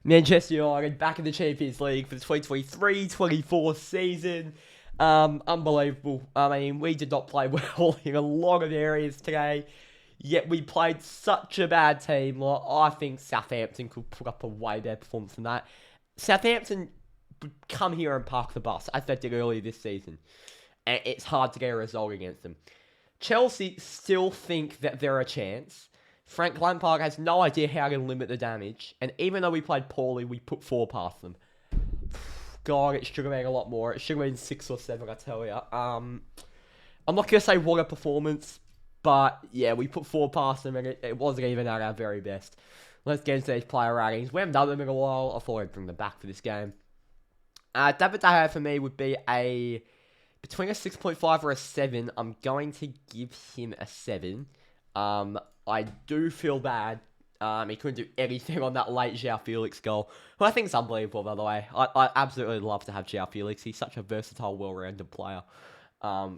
Manchester United back in the Champions League for the 2023-24 season. Unbelievable. I mean, we did not play well in a lot of areas today, yet we played such a bad team. Like, I think Southampton could put up a way better performance than that. Southampton come here and park the bus, as they did earlier this season, and it's hard to get a result against them. Chelsea still think that they're a chance. Frank Lampard has no idea how to limit the damage, and even though we played poorly, we put 4 past them. God, it should have been a lot more. It should have been 6 or 7, I tell you. I'm not going to say what a performance, but yeah, we put 4 past them, and it wasn't even at our very best. Let's get into these player ratings. We haven't done them in a while. I thought I'd bring them back for this game. David De Gea for me would be between a 6.5 or a 7. I'm going to give him a 7. I do feel bad. He couldn't do anything on that late João Felix goal, who I think is unbelievable, by the way. I absolutely love to have João Felix. He's such a versatile, well-rounded player. But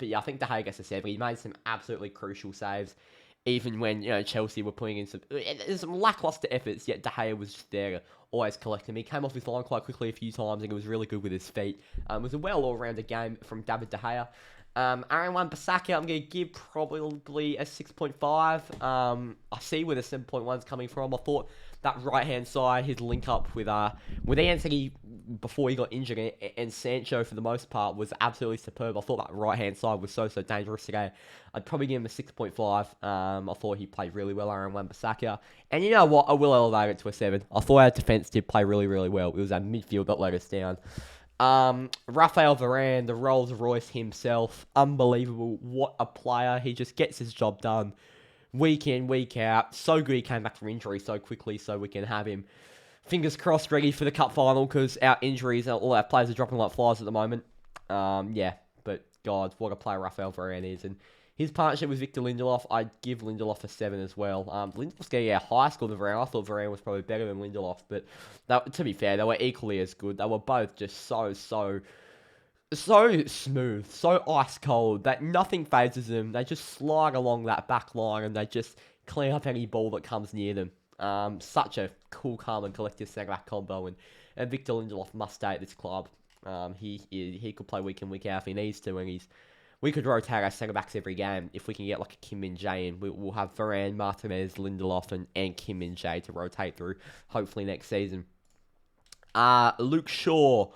yeah, I think De Gea gets a 7. He made some absolutely crucial saves, even when Chelsea were putting in some lackluster efforts. Yet De Gea was just there to always collect them. He came off his line quite quickly a few times, and he was really good with his feet. It was a well all-rounded game from David De Gea. Aaron Wan-Bissaka, I'm going to give probably a 6.5. I see where the 7.1 is coming from. I thought that right-hand side, his link-up with Anthony before he got injured, and Sancho for the most part, was absolutely superb. I thought that right-hand side was so dangerous today. I'd probably give him a 6.5. I thought he played really well, Aaron Wan-Bissaka. And you know what? I will elevate it to a 7. I thought our defence did play really, really well. It was our midfield that let us down. Raphael Varane, the Rolls Royce himself, unbelievable. What a player. He just gets his job done week in, week out. So good he came back from injury so quickly so we can have him, fingers crossed, ready for the cup final, because our injuries, all our players are dropping like flies at the moment. Yeah, but God, what a player Raphael Varane is. And his partnership with Victor Lindelof, I'd give Lindelof a 7 as well. Lindelof's getting a high score than Varane. I thought Varane was probably better than Lindelof, but to be fair, they were equally as good. They were both just so smooth, so ice cold that nothing phases them. They just slide along that back line and they just clean up any ball that comes near them. Such a cool, calm and collective centre-back combo, and Victor Lindelof must stay at this club. He could play week in, week out if he needs to, and we could rotate our centre-backs every game if we can get like a Kim Min-jae in. We'll have Varane, Martinez, Lindelof, and Kim Min-jae to rotate through, hopefully next season. Luke Shaw,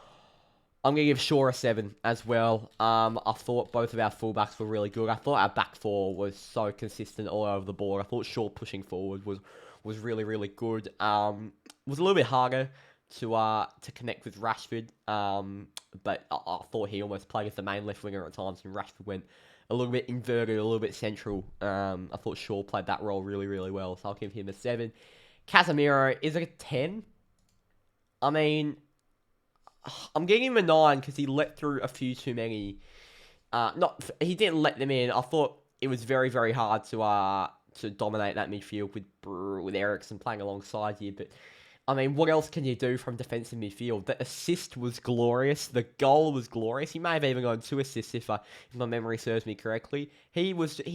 I'm going to give Shaw a 7 as well. I thought both of our fullbacks were really good. I thought our back four was so consistent all over the board. I thought Shaw pushing forward was really, really good. Was a little bit harder to connect with Rashford, but I thought he almost played as the main left winger at times, and Rashford went a little bit inverted, a little bit central. I thought Shaw played that role really, really well, so I'll give him a 7. Casemiro, is it a 10? I mean, I'm giving him a 9 because he let through a few too many. He didn't let them in. I thought it was very, very hard to dominate that midfield with Eriksen playing alongside you, but I mean, what else can you do from defensive midfield? The assist was glorious. The goal was glorious. He may have even gone 2 assists if my memory serves me correctly. He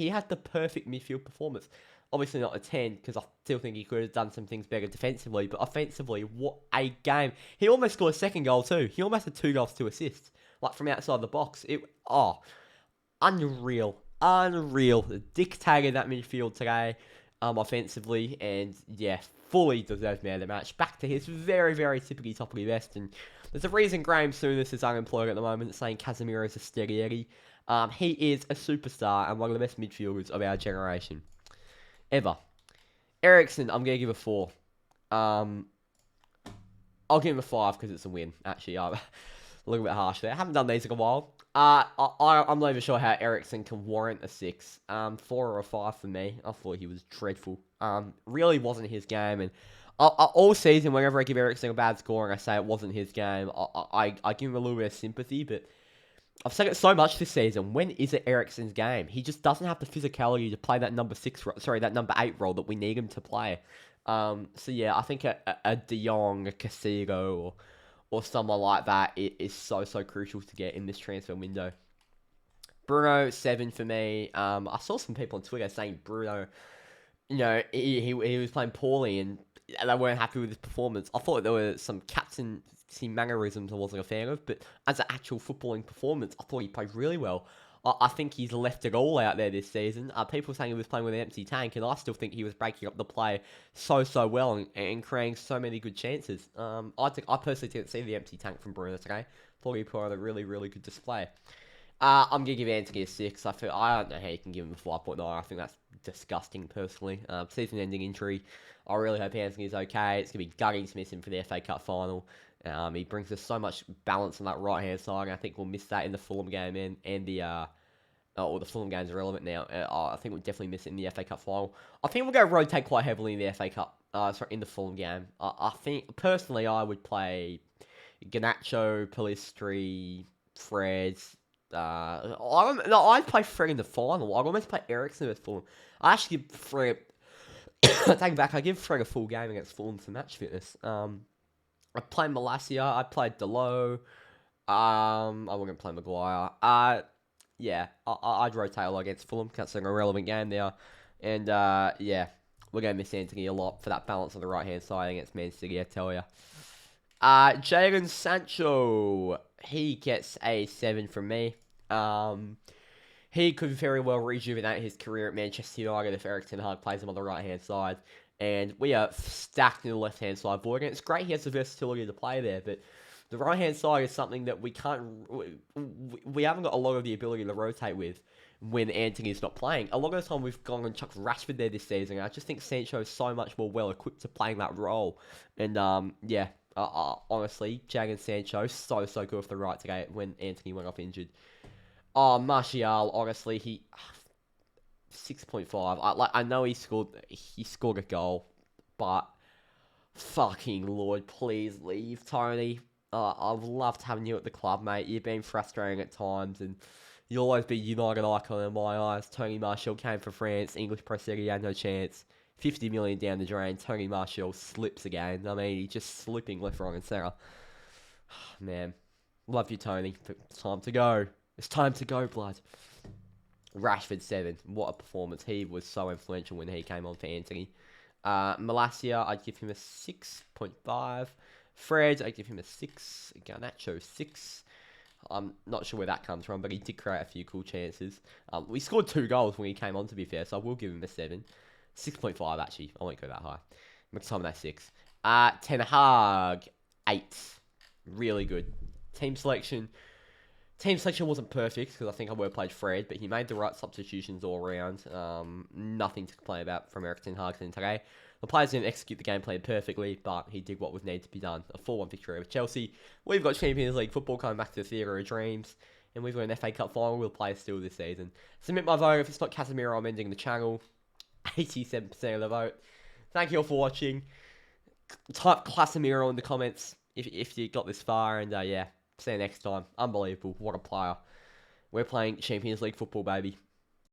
had the perfect midfield performance. Obviously not a 10, because I still think he could have done some things better defensively, but offensively, what a game. He almost scored a second goal too. He almost had 2 goals, 2 assists, like from outside the box. Unreal. Dictated that midfield today, offensively, and yeah, fully deserved man of the match. Back to his very, very typically top of the best, and there's a reason Graham Souness is unemployed at the moment, saying Casemiro is a steady Eddie. He is a superstar and one of the best midfielders of our generation ever. Eriksen, I'm going to give a 4. I'll give him a 5 because it's a win, actually. I'm a little bit harsh there. I haven't done these in a while. I'm not even sure how Eriksen can warrant a 6. 4 or a 5 for me. I thought he was dreadful. Really wasn't his game. And all season, whenever I give Eriksen a bad score and I say it wasn't his game, I give him a little bit of sympathy, but I've said it so much this season. When is it Eriksen's game? He just doesn't have the physicality to play that that number 8 role that we need him to play. So yeah, I think a De Jong, a Casigo, or someone like that is so crucial to get in this transfer window. Bruno, 7 for me. I saw some people on Twitter saying Bruno he was playing poorly and they weren't happy with his performance. I thought there were some captaincy mannerisms I wasn't a fan of, but as an actual footballing performance, I thought he played really well. I think he's left it all out there this season. People saying he was playing with an empty tank, and I still think he was breaking up the play so well and creating so many good chances. I personally didn't see the empty tank from Bruno today. Thought he put on a really good display. I'm gonna give Anthony a 6. I don't know how you can give him a 5.9. I think that's disgusting personally. Season-ending injury. I really hope Anthony's okay. It's gonna be gutting to miss him for the FA Cup final. He brings us so much balance on that right hand side, and I think we'll miss that in the Fulham game and the the Fulham game's irrelevant now. I think we'll definitely miss it in the FA Cup final. I think we're going to rotate quite heavily in the FA Cup. In the Fulham game. I think personally I would play Garnacho, Pellistri, Fred. I'd play Fred in the final. I'd almost play Eriksen with Fulham. I actually give Fred. Take it back. I give Fred a full game against Fulham for match fitness. I played Malacia. I played Delo. I wasn't play Maguire. Yeah, I'd rotate a lot against Fulham. That's an irrelevant game there. And yeah, we're going to miss Anthony a lot for that balance on the right hand side against Man City, I tell you. Jadon Sancho, he gets a 7 from me. He could very well rejuvenate his career at Manchester United if Erik ten Hag plays him on the right hand side. And we are stacked in the left hand side void. And it's great he has the versatility to play there, but the right hand side is something that we haven't got a lot of the ability to rotate with when Anthony's not playing. A lot of the time we've gone and chucked Rashford there this season. I just think Sancho is so much more well equipped to playing that role. And yeah, honestly, Jadon Sancho so good off the right today when Anthony went off injured. Martial, honestly, he 6.5. I know he scored a goal, but fucking Lord, please leave, Tony. I've loved having you at the club, mate. You've been frustrating at times, and you'll always be United icon in my eyes. Tony Martial came for France. English Press said he had no chance. 50 million down the drain. Tony Martial slips again. I mean, he's just slipping left, right, and centre. Man, love you, Tony. It's time to go. It's time to go, blood. Rashford 7. What a performance. He was so influential when he came on for Anthony. Malacia, I'd give him a 6.5. Fred, I'd give him a 6. Garnacho, 6. I'm not sure where that comes from, but he did create a few cool chances. We scored 2 goals when he came on, to be fair, so I will give him a 7. 6.5, actually. I won't go that high. McTominay, 6. Ten Hag, 8. Really good. Team selection wasn't perfect, because I think I would have played Fred, but he made the right substitutions all around. Nothing to complain about from Erik ten Hag today. The players didn't execute the game plan perfectly, but he did what was needed to be done. A 4-1 victory over Chelsea. We've got Champions League football coming back to the theatre of dreams, and we've got an FA Cup final we'll play still this season. Submit my vote. If it's not Casemiro, I'm ending the channel. 87% of the vote. Thank you all for watching. Type Casemiro in the comments if you got this far, and yeah. See you next time. Unbelievable. What a player. We're playing Champions League football, baby.